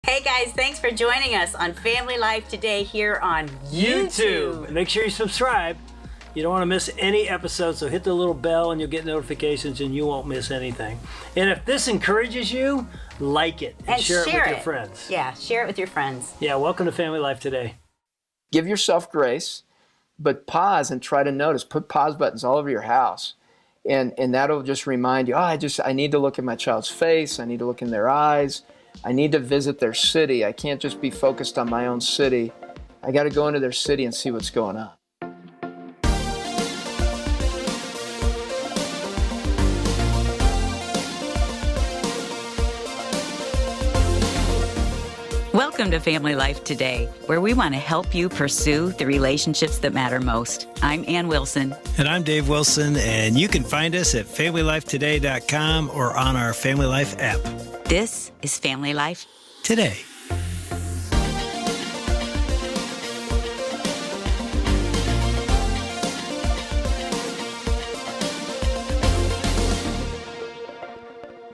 Hey guys, thanks for joining us on Family Life Today here on YouTube. And make sure you subscribe. You don't want to miss any episodes, so hit the little bell and you'll get notifications and you won't miss anything. And if this encourages you, like it and share it with your friends. Yeah, share it with your friends. Yeah, welcome to Family Life Today. Give yourself grace, but pause and try to notice. Put pause buttons all over your house. And that'll just remind you, I need to look at my child's face. I need to look in their eyes. I need to visit their city. I can't just be focused on my own city. I got to go into their city and see what's going on. Welcome to Family Life Today, where we want to help you pursue the relationships that matter most. I'm Ann Wilson. And I'm Dave Wilson, and you can find us at FamilyLifeToday.com or on our Family Life app. This is Family Life Today.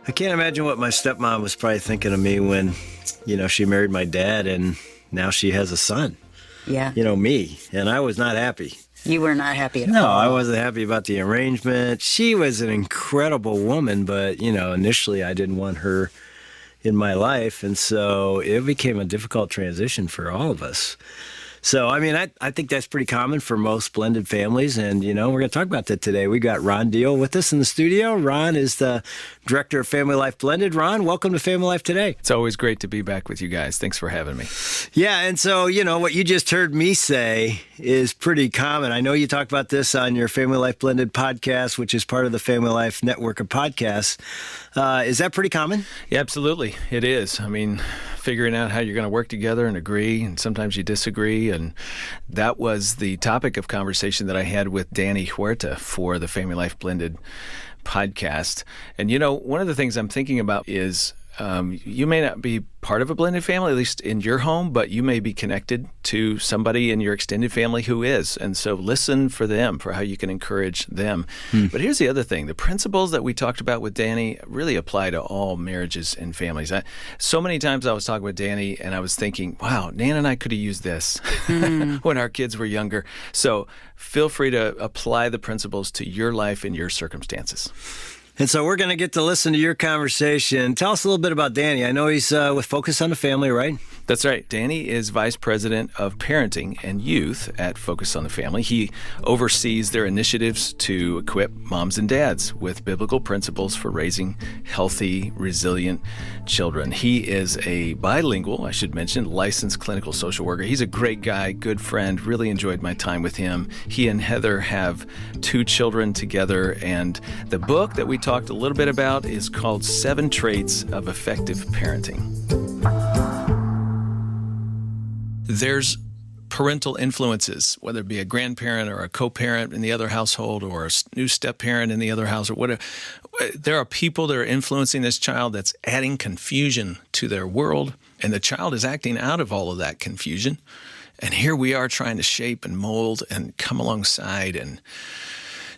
I can't imagine what my stepmom was probably thinking of me when, she married my dad and now she has a son. Yeah. Me. And I was not happy. You were not happy at all. No, I wasn't happy about the arrangement. She was an incredible woman, but, initially I didn't want her in my life. And so it became a difficult transition for all of us. So, I think that's pretty common for most blended families. And, we're going to talk about that today. We got Ron Deal with us in the studio. Ron is the director of Family Life Blended. Ron, welcome to Family Life Today. It's always great to be back with you guys. Thanks for having me. Yeah, and so, what you just heard me say is pretty common. I know you talk about this on your Family Life Blended podcast, which is part of the Family Life network of podcasts. Is that pretty common? Yeah, absolutely. It is. Figuring out how you're going to work together and agree, and sometimes you disagree. And that was the topic of conversation that I had with Danny Huerta for the Family Life Blended podcast. And, one of the things I'm thinking about is you may not be part of a blended family, at least in your home, but you may be connected to somebody in your extended family who is. And so listen for them, for how you can encourage them. But here's the other thing. The principles that we talked about with Danny really apply to all marriages and families. So many times I was talking with Danny and I was thinking, wow, Nan and I could have used this when our kids were younger. So feel free to apply the principles to your life and your circumstances. And so we're going to get to listen to your conversation. Tell us a little bit about Danny. I know he's with Focus on the Family, right? That's right. Danny is Vice President of Parenting and Youth at Focus on the Family. He oversees their initiatives to equip moms and dads with biblical principles for raising healthy, resilient children. He is a bilingual, I should mention, licensed clinical social worker. He's a great guy, good friend, really enjoyed my time with him. He and Heather have 2 children together, and the book that we talked a little bit about is called 7 Traits of Effective Parenting. There's parental influences, whether it be a grandparent or a co-parent in the other household or a new step-parent in the other house or whatever. There are people that are influencing this child that's adding confusion to their world, and the child is acting out of all of that confusion. And here we are trying to shape and mold and come alongside and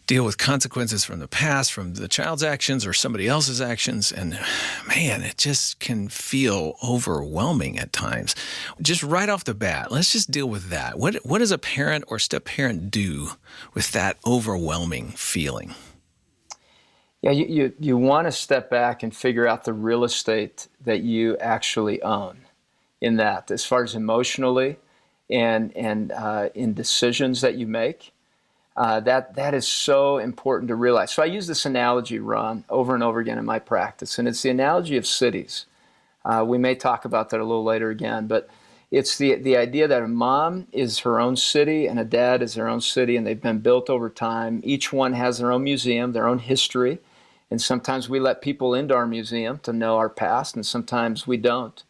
deal with consequences from the past, from the child's actions or somebody else's actions. And man, it just can feel overwhelming at times. Just right off the bat, let's just deal with that. What does a parent or step-parent do with that overwhelming feeling? Yeah, you want to step back and figure out the real estate that you actually own in that, as far as emotionally and in decisions that you make. That is so important to realize. So I use this analogy, Ron, over and over again in my practice, and it's the analogy of cities. We may talk about that a little later again, but it's the idea that a mom is her own city and a dad is their own city, and they've been built over time. Each one has their own museum, their own history, and sometimes we let people into our museum to know our past, and sometimes we don't.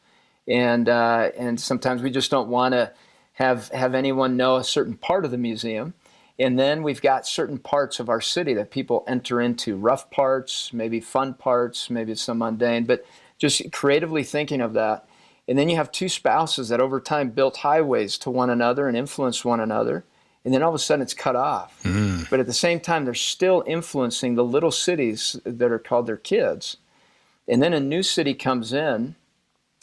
And sometimes we just don't want to have anyone know a certain part of the museum. And then we've got certain parts of our city that people enter into, rough parts, maybe fun parts, maybe some mundane, but just creatively thinking of that. And then you have 2 spouses that over time built highways to one another and influenced one another. And then all of a sudden it's cut off. But at the same time, they're still influencing the little cities that are called their kids. And then a new city comes in,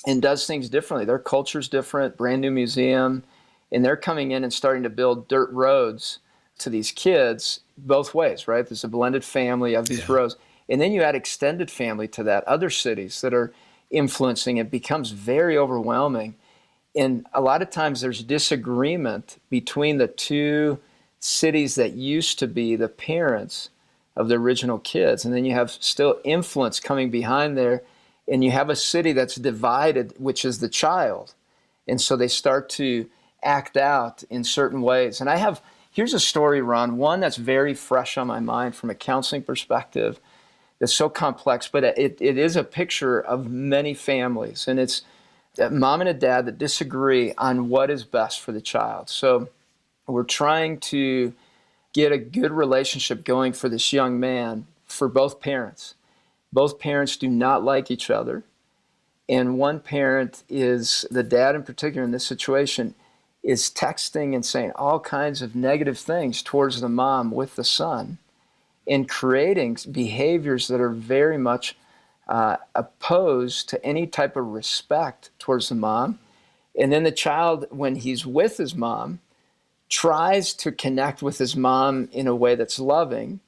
and does things differently. Their culture's different, brand new museum, and they're coming in and starting to build dirt roads to these kids both ways, right? There's a blended family of these roads. And then you add extended family to that, other cities that are influencing. It becomes very overwhelming. And a lot of times there's disagreement between the two cities that used to be the parents of the original kids. And then you have still influence coming behind there. And you have a city that's divided, which is the child. And so they start to act out in certain ways. And here's a story, Ron, one that's very fresh on my mind from a counseling perspective. It's so complex, but it is a picture of many families. And it's a mom and a dad that disagree on what is best for the child. So we're trying to get a good relationship going for this young man for both parents. Both parents do not like each other. And one parent is, the dad in particular in this situation, is texting and saying all kinds of negative things towards the mom with the son, and creating behaviors that are very much opposed to any type of respect towards the mom. And then the child, when he's with his mom, tries to connect with his mom in a way that's loving.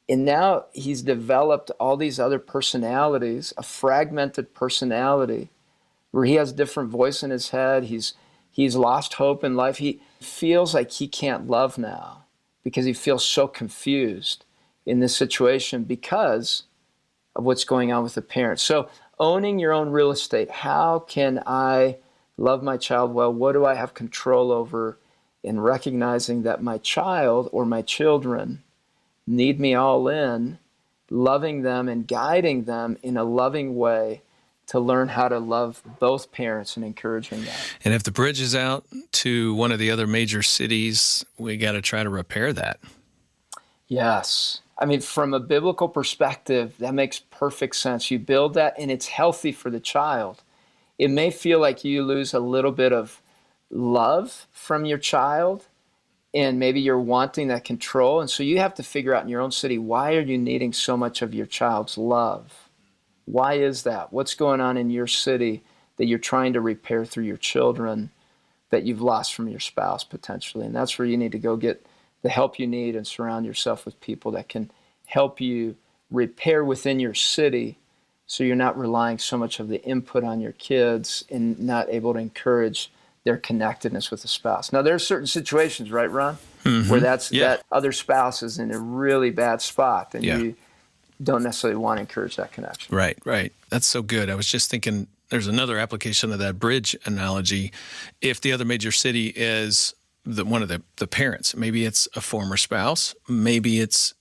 And now he's developed all these other personalities, a fragmented personality, where he has different voice in his head. He's lost hope in life. He feels like he can't love now because he feels so confused in this situation because of what's going on with the parents. So owning your own real estate, how can I love my child well? What do I have control over? In recognizing that my child or my children need me all in, loving them and guiding them in a loving way to learn how to love both parents and encouraging that. And if the bridge is out to one of the other major cities, we got to try to repair that. Yes. I mean, from a biblical perspective, that makes perfect sense. You build that and it's healthy for the child. It may feel like you lose a little bit of love from your child, and maybe you're wanting that control. And so you have to figure out in your own city, why are you needing so much of your child's love? Why is that? What's going on in your city that you're trying to repair through your children that you've lost from your spouse potentially? And that's where you need to go get the help you need and surround yourself with people that can help you repair within your city so you're not relying so much of the input on your kids and not able to encourage their connectedness with the spouse. Now, there are certain situations, right, Ron, where that other spouse is in a really bad spot and you don't necessarily want to encourage that connection. Right. That's so good. I was just thinking there's another application of that bridge analogy. If the other major city is one of the parents, maybe it's a former spouse, maybe it's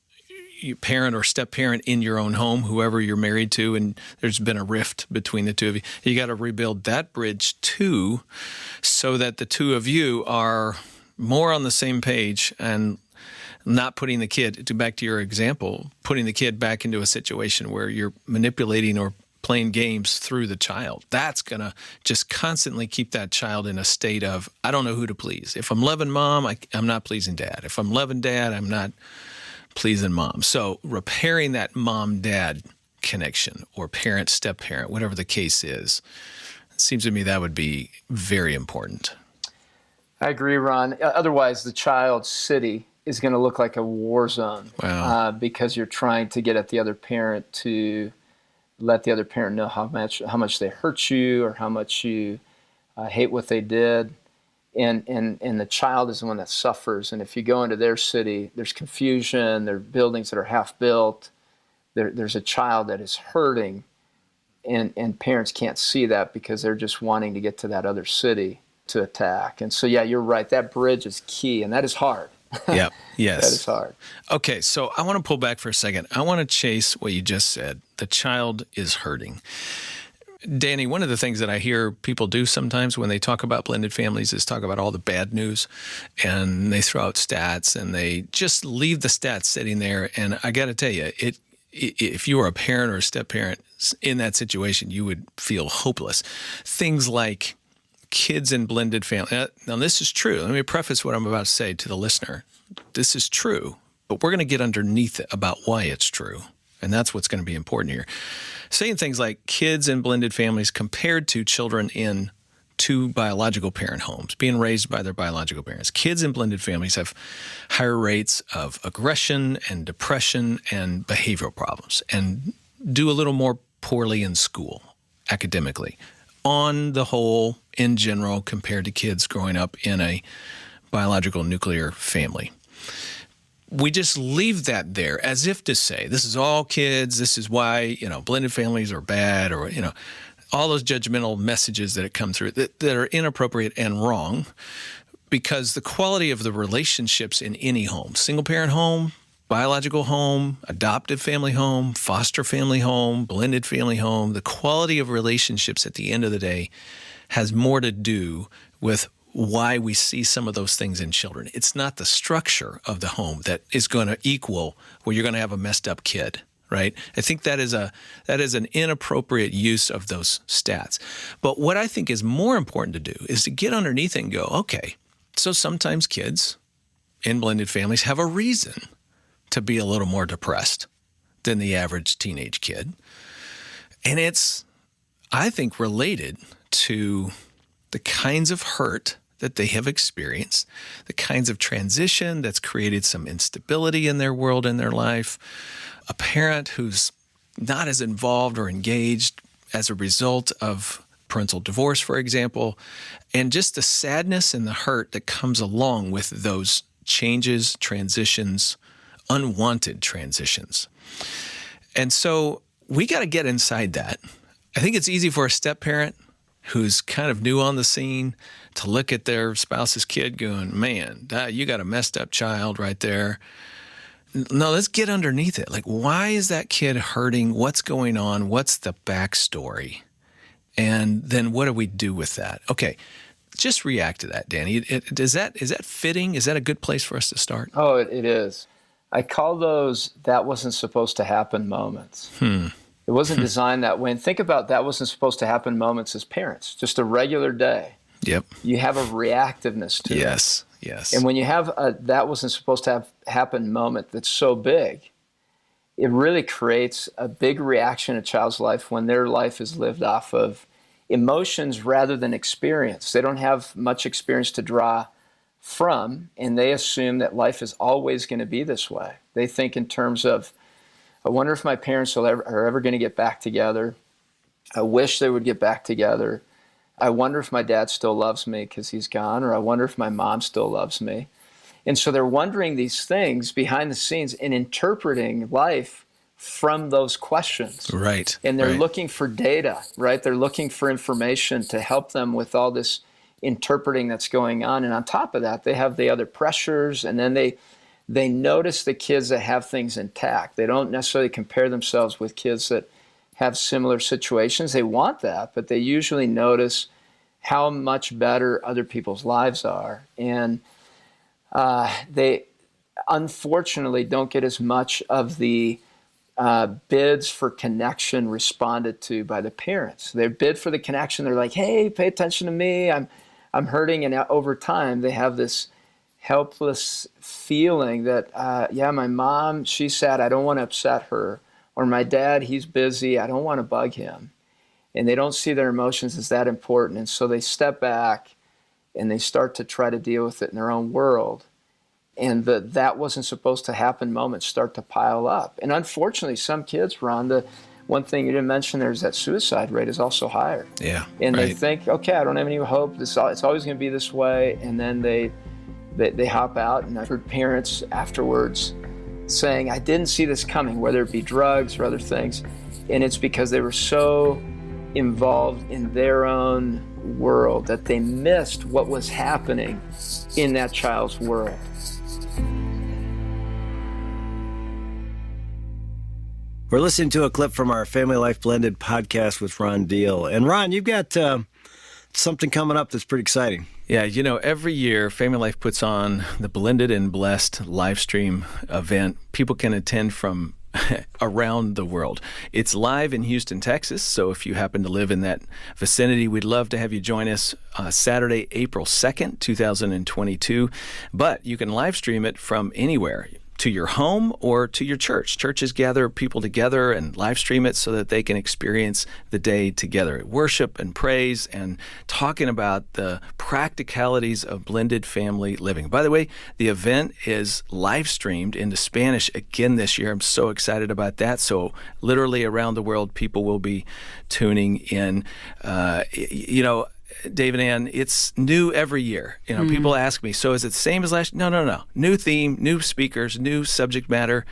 your parent or step-parent in your own home, whoever you're married to, and there's been a rift between the two of you. You got to rebuild that bridge too, so that the two of you are more on the same page and not putting the kid, back to your example, putting the kid back into a situation where you're manipulating or playing games through the child. That's going to just constantly keep that child in a state of, I don't know who to please. If I'm loving mom, I'm not pleasing dad. If I'm loving dad, I'm not pleasing mom. So repairing that mom-dad connection or parent, step-parent, whatever the case is, it seems to me that would be very important. I agree, Ron. Otherwise, the child's city is going to look like a war zone. Wow. Because you're trying to get at the other parent to let the other parent know how much they hurt you or how much you hate what they did. And the child is the one that suffers. And if you go into their city, there's confusion, there are buildings that are half built, there's a child that is hurting, and parents can't see that because they're just wanting to get to that other city to attack. And so, yeah, you're right. That bridge is key, and that is hard. Yep. Yes. That is hard. Okay, so I want to pull back for a second. I want to chase what you just said. The child is hurting. Danny, one of the things that I hear people do sometimes when they talk about blended families is talk about all the bad news, and they throw out stats and they just leave the stats sitting there. And I got to tell you, if you were a parent or a step-parent in that situation, you would feel hopeless. Things like kids in blended families. Now, this is true. Let me preface what I'm about to say to the listener. This is true, but we're going to get underneath it about why it's true. And that's what's going to be important here. Saying things like kids in blended families compared to children in two biological parent homes, being raised by their biological parents. Kids in blended families have higher rates of aggression and depression and behavioral problems and do a little more poorly in school academically on the whole, in general, compared to kids growing up in a biological nuclear family. We just leave that there as if to say, this is all kids, this is why, blended families are bad, or, all those judgmental messages that come through that are inappropriate and wrong, because the quality of the relationships in any home, single parent home, biological home, adoptive family home, foster family home, blended family home, the quality of relationships at the end of the day has more to do with why we see some of those things in children. It's not the structure of the home that is going to equal where you're going to have a messed up kid, right? I think that is an inappropriate use of those stats. But what I think is more important to do is to get underneath it and go, okay, so sometimes kids in blended families have a reason to be a little more depressed than the average teenage kid. And it's, I think, related to the kinds of hurt that they have experienced, the kinds of transition that's created some instability in their world, in their life, a parent who's not as involved or engaged as a result of parental divorce, for example, and just the sadness and the hurt that comes along with those changes, transitions, unwanted transitions. And so we got to get inside that. I think it's easy for a step parent who's kind of new on the scene to look at their spouse's kid going, man, you got a messed up child right there. No, let's get underneath it. Like, why is that kid hurting? What's going on? What's the backstory? And then what do we do with that? Okay, just react to that, Danny. Is that fitting? Is that a good place for us to start? Oh, it is. I call those that wasn't supposed to happen moments. It wasn't designed that way. And think about that wasn't supposed to happen moments as parents, just a regular day. Yep. You have a reactiveness to it. Yes. And when you have a that wasn't supposed to have happen moment that's so big, it really creates a big reaction in a child's life when their life is lived off of emotions rather than experience. They don't have much experience to draw from, and they assume that life is always going to be this way. They think in terms of, I wonder if my parents are ever going to get back together. I wish they would get back together. I wonder if my dad still loves me because he's gone, or I wonder if my mom still loves me. And so they're wondering these things behind the scenes and interpreting life from those questions. Right. And they're looking for data, right? They're looking for information to help them with all this interpreting that's going on. And on top of that, they have the other pressures, and then they notice the kids that have things intact. They don't necessarily compare themselves with kids that have similar situations. They want that, but they usually notice how much better other people's lives are. And they unfortunately don't get as much of the bids for connection responded to by the parents. They bid for the connection. They're like, hey, pay attention to me. I'm hurting. And over time, they have this helpless feeling that, my mom, she's sad. I don't want to upset her. Or my dad, he's busy. I don't want to bug him. And they don't see their emotions as that important. And so they step back and they start to try to deal with it in their own world. And that wasn't supposed to happen moments start to pile up. And unfortunately, some kids, Ron, the one thing you didn't mention there is that suicide rate is also higher. Yeah. And they think, okay, I don't have any hope. It's always going to be this way. And then they hop out. And I've heard parents afterwards saying, I didn't see this coming, whether it be drugs or other things. And it's because they were so involved in their own world that they missed what was happening in that child's world. We're listening to a clip from our Family Life Blended podcast with Ron Deal. And Ron, you've got something coming up that's pretty exciting. Yeah, every year Family Life puts on the Blended and Blessed live stream event. People can attend from around the world. It's live in Houston, Texas, so if you happen to live in that vicinity, we'd love to have you join us Saturday, April 2nd, 2022. But you can live stream it from anywhere. to your home or to your church. Churches gather people together and live stream it so that they can experience the day together. Worship and praise and talking about the practicalities of blended family living. By the way, the event is live streamed into Spanish again this year. I'm so excited about that. So literally around the world, people will be tuning in. Dave and Ann, it's new every year. People ask me, so is it the same as last year? No. New theme, new speakers, new subject matter.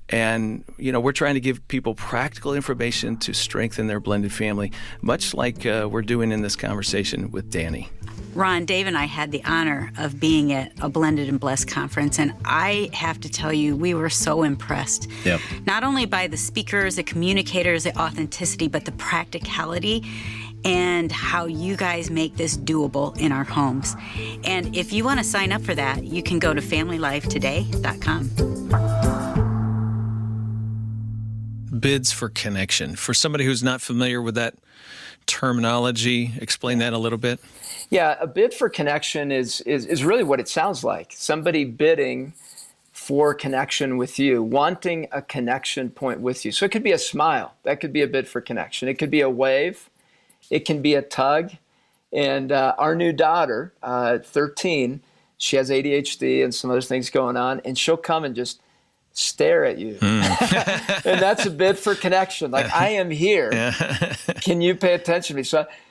And, we're trying to give people practical information to strengthen their blended family, much like we're doing in this conversation with Danny. Ron, Dave and I had the honor of being at a Blended and Blessed conference, and I have to tell you, we were so impressed. Yep. Not only by the speakers, the communicators, the authenticity, but the practicality and how you guys make this doable in our homes. And if you want to sign up for that, you can go to FamilyLifeToday.com. Bids for connection. For somebody who's not familiar with that terminology, explain that a little bit. Yeah, a bid for connection is really what it sounds like. Somebody bidding for connection with you, wanting a connection point with you. So it could be a smile. That could be a bid for connection. It could be a wave. It can be a tug. And our new daughter, 13, she has ADHD and some other things going on, and she'll come and just stare at you. And that's a bid for connection. Like, I am here. Can you pay attention to me?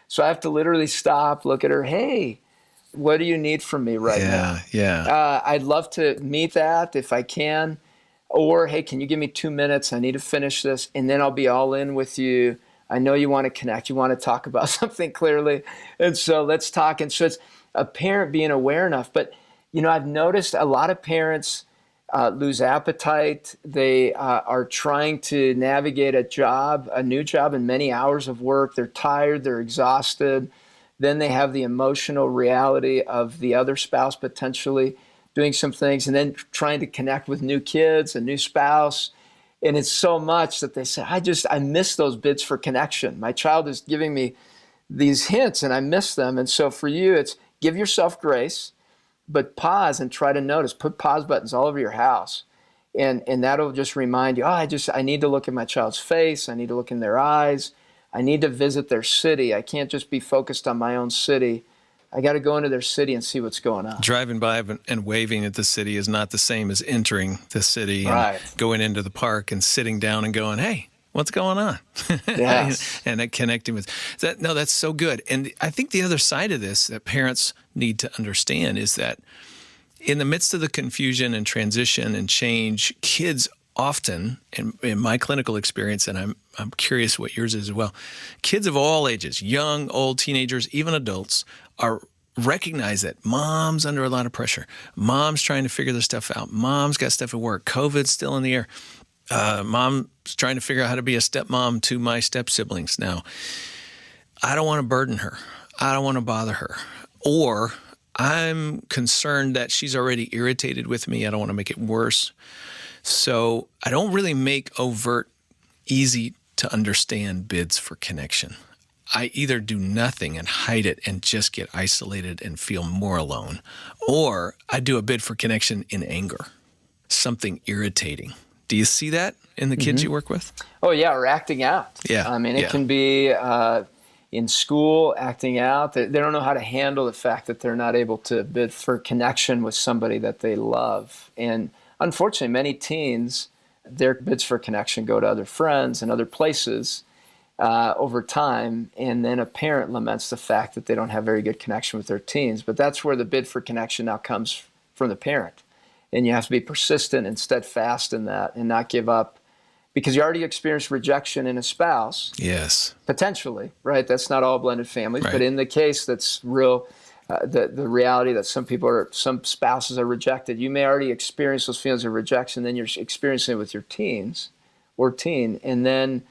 So I have to literally stop, look at her. Hey, what do you need from me right now? I'd love to meet that if I can. Or, hey, can you give me 2 minutes? I need to finish this, and then I'll be all in with you. I know you want to connect. You want to talk about something clearly. And so let's talk. And so it's a parent being aware enough. But, I've noticed a lot of parents lose appetite. They are trying to navigate a new job, and many hours of work. They're tired. They're exhausted. Then they have the emotional reality of the other spouse potentially doing some things, and then trying to connect with new kids, a new spouse. And it's so much that they say, I miss those bids for connection. My child is giving me these hints and I miss them. And so for you, it's give yourself grace, but pause and try to notice. Put pause buttons all over your house. And that'll just remind you, I need to look at my child's face. I need to look in their eyes. I need to visit their city. I can't just be focused on my own city. I got to go into their city and see what's going on. Driving by and waving at the city is not the same as entering the city and going into the park and sitting down and going, hey, what's going on? Yes. and connecting with that. No, that's so good. And I think the other side of this that parents need to understand is that in the midst of the confusion and transition and change, kids often, in my clinical experience, and I'm curious what yours is as well, kids of all ages, young, old, teenagers, even adults, recognize that mom's under a lot of pressure. Mom's trying to figure this stuff out. Mom's got stuff at work. COVID's still in the air. Mom's trying to figure out how to be a stepmom to my step siblings. Now, I don't want to burden her. I don't want to bother her. Or I'm concerned that she's already irritated with me. I don't want to make it worse. So I don't really make overt, easy to understand bids for connection. I either do nothing and hide it and just get isolated and feel more alone, or I do a bid for connection in anger, something irritating. Do you see that in the kids you work with? Oh, yeah, or acting out. Yeah. I mean, it can be in school, acting out. They don't know how to handle the fact that they're not able to bid for connection with somebody that they love. And unfortunately, many teens, their bids for connection go to other friends and other places over time, and then a parent laments the fact that they don't have very good connection with their teens. But that's where the bid for connection now comes from the parent. And you have to be persistent and steadfast in that and not give up, because you already experienced rejection in a spouse. Yes. Potentially, right? That's not all blended families, right. But in the case that's real, the reality that some spouses are rejected, you may already experience those feelings of rejection, then you're experiencing it with your teens or teen, and then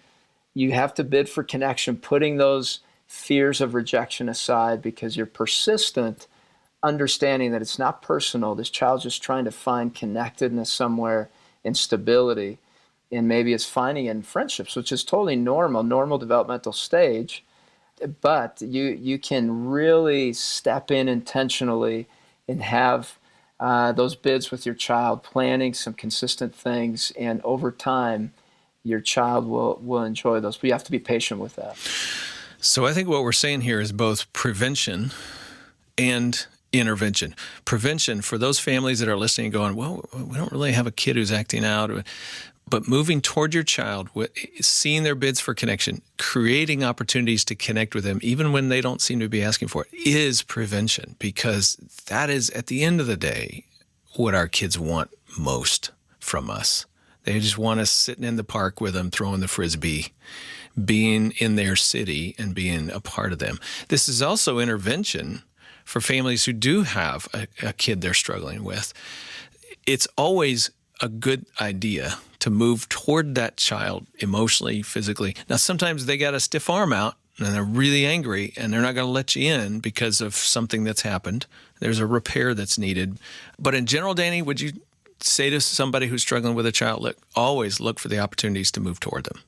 you have to bid for connection, putting those fears of rejection aside because you're persistent, understanding that it's not personal. This child's just trying to find connectedness somewhere and stability, and maybe it's finding it in friendships, which is totally normal developmental stage. But you can really step in intentionally and have those bids with your child, planning some consistent things, and over time, your child will enjoy those. But you have to be patient with that. So I think what we're saying here is both prevention and intervention. Prevention for those families that are listening going, well, we don't really have a kid who's acting out. But moving toward your child, seeing their bids for connection, creating opportunities to connect with them, even when they don't seem to be asking for it, is prevention, because that is, at the end of the day, what our kids want most from us. They just want us sitting in the park with them, throwing the Frisbee, being in their city and being a part of them. This is also intervention for families who do have a kid they're struggling with. It's always a good idea to move toward that child emotionally, physically. Now, sometimes they got a stiff arm out and they're really angry and they're not going to let you in because of something that's happened. There's a repair that's needed. But in general, Danny, would you say to somebody who's struggling with a child, always look for the opportunities to move toward them?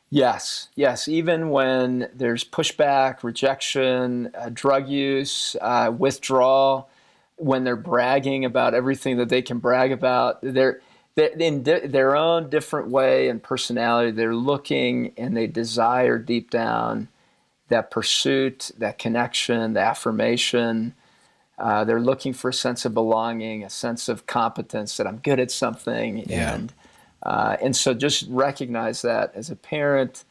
Yes. Even when there's pushback, rejection, drug use, withdrawal, when they're bragging about everything that they can brag about, they're in their own different way and personality. They're looking and they desire deep down that pursuit, that connection, the affirmation. They're looking for a sense of belonging, a sense of competence, that I'm good at something. Yeah. And so just recognize that as a parent.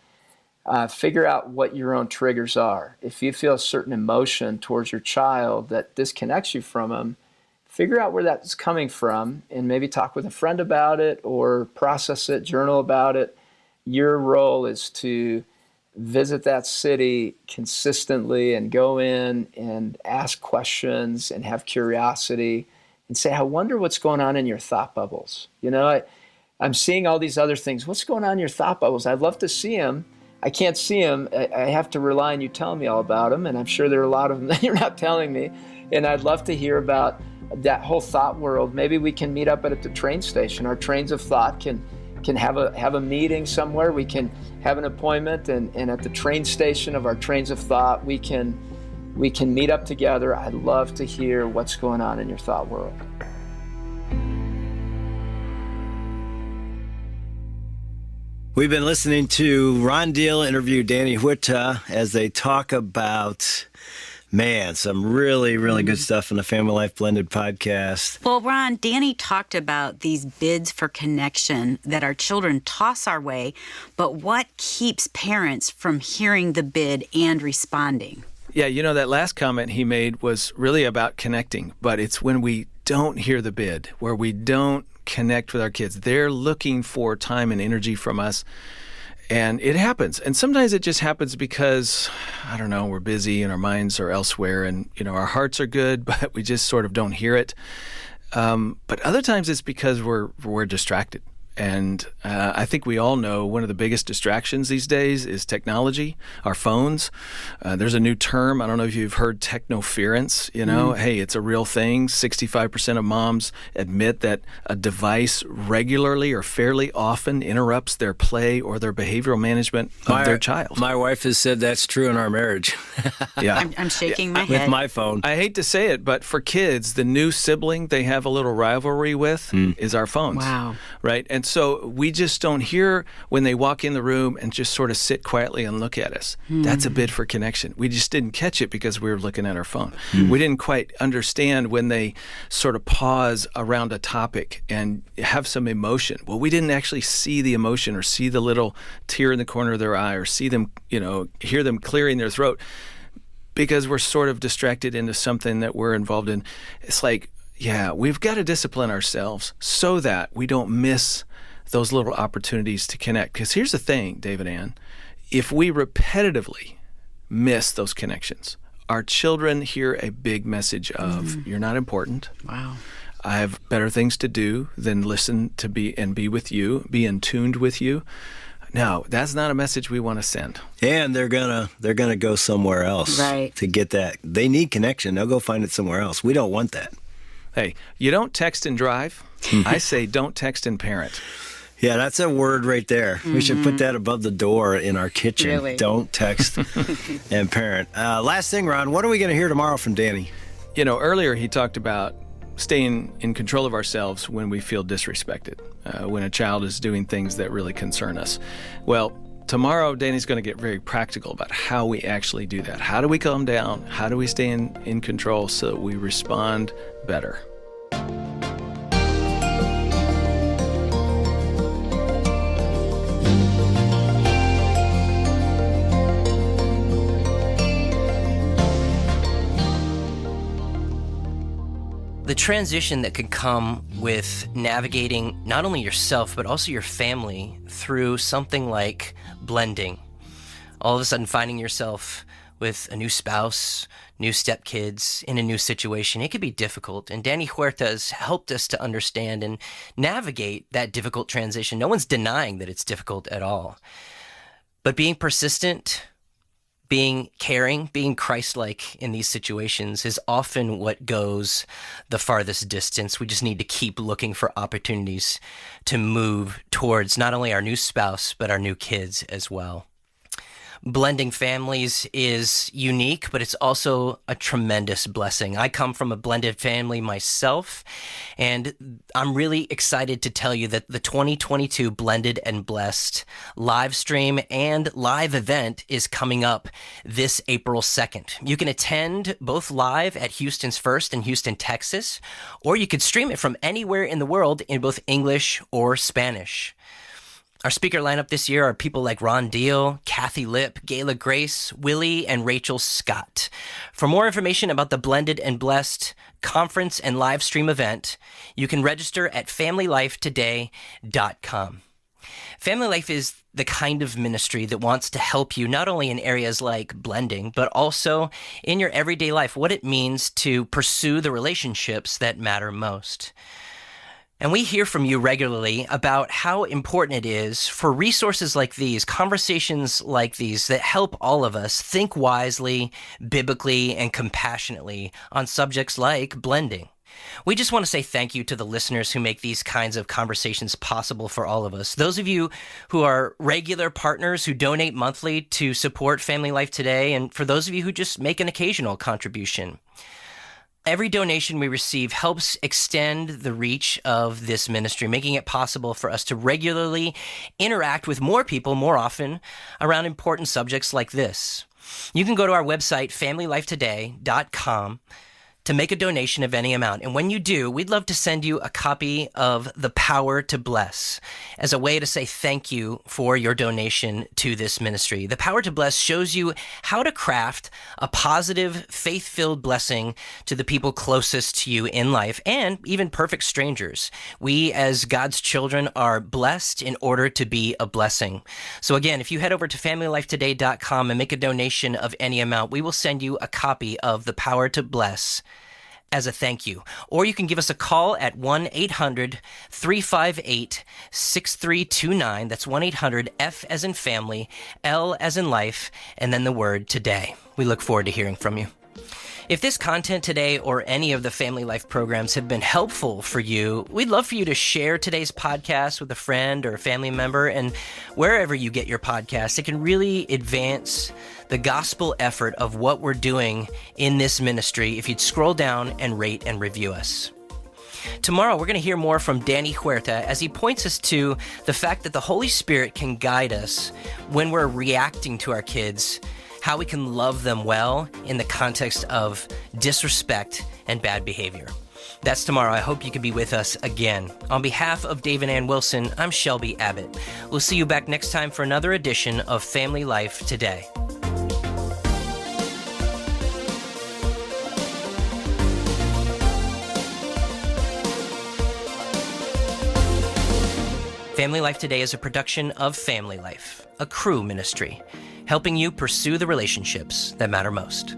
Figure out what your own triggers are. If you feel a certain emotion towards your child that disconnects you from them, figure out where that's coming from and maybe talk with a friend about it or process it, journal about it. Your role is to visit that city consistently and go in and ask questions and have curiosity and say, I wonder what's going on in your thought bubbles. I'm seeing all these other things. What's going on in your thought bubbles? I'd love to see them. I can't see them. I have to rely on you telling me all about them, and I'm sure there are a lot of them that you're not telling me. And I'd love to hear about that whole thought world. Maybe we can meet up at the train station. Our trains of thought can have a meeting somewhere. We can have an appointment, and at the train station of our trains of thought, we can meet up together. I'd love to hear what's going on in your thought world. We've been listening to Ron Deal interview Danny Huerta as they talk about, some really, really good stuff in the Family Life Blended podcast. Well, Ron, Danny talked about these bids for connection that our children toss our way, but what keeps parents from hearing the bid and responding? Yeah, that last comment he made was really about connecting, but it's when we don't hear the bid, where we don't connect with our kids. They're looking for time and energy from us, and it happens. And sometimes it just happens because, I don't know, we're busy and our minds are elsewhere, and our hearts are good, but we just sort of don't hear it. But other times it's because we're distracted. And I think we all know one of the biggest distractions these days is technology, our phones. There's a new term. I don't know if you've heard technoference. Hey, it's a real thing. 65% of moms admit that a device regularly or fairly often interrupts their play or their behavioral management of their child. My wife has said that's true in our marriage. Yeah, I'm shaking my head. With my phone. I hate to say it, but for kids, the new sibling they have a little rivalry with is our phones. Wow. Right? And so we just don't hear when they walk in the room and just sort of sit quietly and look at us. That's a bid for connection. We just didn't catch it because we were looking at our phone. We didn't quite understand when they sort of pause around a topic and have some emotion. Well, we didn't actually see the emotion or see the little tear in the corner of their eye or see them, hear them clearing their throat because we're sort of distracted into something that we're involved in. It's like, we've got to discipline ourselves so that we don't miss those little opportunities to connect. Because here's the thing, David Ann, if we repetitively miss those connections, our children hear a big message of, you're not important. Wow. I have better things to do than listen to be with you, be in tuned with you. No, that's not a message we want to send. And they're gonna go somewhere else to get that. They need connection. They'll go find it somewhere else. We don't want that. Hey, you don't text and drive. I say don't text and parent. Yeah, that's a word right there. We should put that above the door in our kitchen. Really? Don't text and parent. Last thing, Ron, what are we going to hear tomorrow from Danny? Earlier he talked about staying in control of ourselves when we feel disrespected, when a child is doing things that really concern us. Well, tomorrow, Danny's going to get very practical about how we actually do that. How do we calm down? How do we stay in control so that we respond better? The transition that could come with navigating not only yourself, but also your family through something like blending. All of a sudden finding yourself with a new spouse, new stepkids, in a new situation, it could be difficult. And Danny Huerta has helped us to understand and navigate that difficult transition. No one's denying that it's difficult at all. But being persistent, being caring, being Christ-like in these situations is often what goes the farthest distance. We just need to keep looking for opportunities to move towards not only our new spouse, but our new kids as well. Blending families is unique, but it's also a tremendous blessing. I come from a blended family myself, and I'm really excited to tell you that the 2022 Blended and Blessed live stream and live event is coming up this April 2nd. You can attend both live at Houston's First in Houston, Texas, or you could stream it from anywhere in the world in both English or Spanish. Our speaker lineup this year are people like Ron Deal, Kathy Lipp, Gayla Grace, Willie, and Rachel Scott. For more information about the Blended and Blessed conference and live stream event, you can register at FamilyLifeToday.com. Family Life is the kind of ministry that wants to help you not only in areas like blending, but also in your everyday life, what it means to pursue the relationships that matter most. And we hear from you regularly about how important it is for resources like these, conversations like these that help all of us think wisely, biblically, and compassionately on subjects like blending. We just want to say thank you to the listeners who make these kinds of conversations possible for all of us. Those of you who are regular partners who donate monthly to support Family Life Today, and for those of you who just make an occasional contribution. Every donation we receive helps extend the reach of this ministry, making it possible for us to regularly interact with more people more often around important subjects like this. You can go to our website, FamilyLifeToday.com, to make a donation of any amount. And when you do, we'd love to send you a copy of The Power to Bless as a way to say thank you for your donation to this ministry. The Power to Bless shows you how to craft a positive, faith-filled blessing to the people closest to you in life and even perfect strangers. We, as God's children, are blessed in order to be a blessing. So again, if you head over to FamilyLifeToday.com and make a donation of any amount, we will send you a copy of The Power to Bless as a thank you. Or you can give us a call at 1-800-358-6329. That's 1-800-F as in family, L as in life, and then the word today. We look forward to hearing from you. If this content today or any of the Family Life programs have been helpful for you, we'd love for you to share today's podcast with a friend or a family member. And wherever you get your podcast, it can really advance the gospel effort of what we're doing in this ministry if you'd scroll down and rate and review us. Tomorrow, we're going to hear more from Danny Huerta as he points us to the fact that the Holy Spirit can guide us when we're reacting to our kids, how we can love them well in the context of disrespect and bad behavior. That's tomorrow. I hope you can be with us again. On behalf of Dave and Ann Wilson, I'm Shelby Abbott. We'll see you back next time for another edition of Family Life Today. Family Life Today is a production of Family Life, a crew ministry, helping you pursue the relationships that matter most.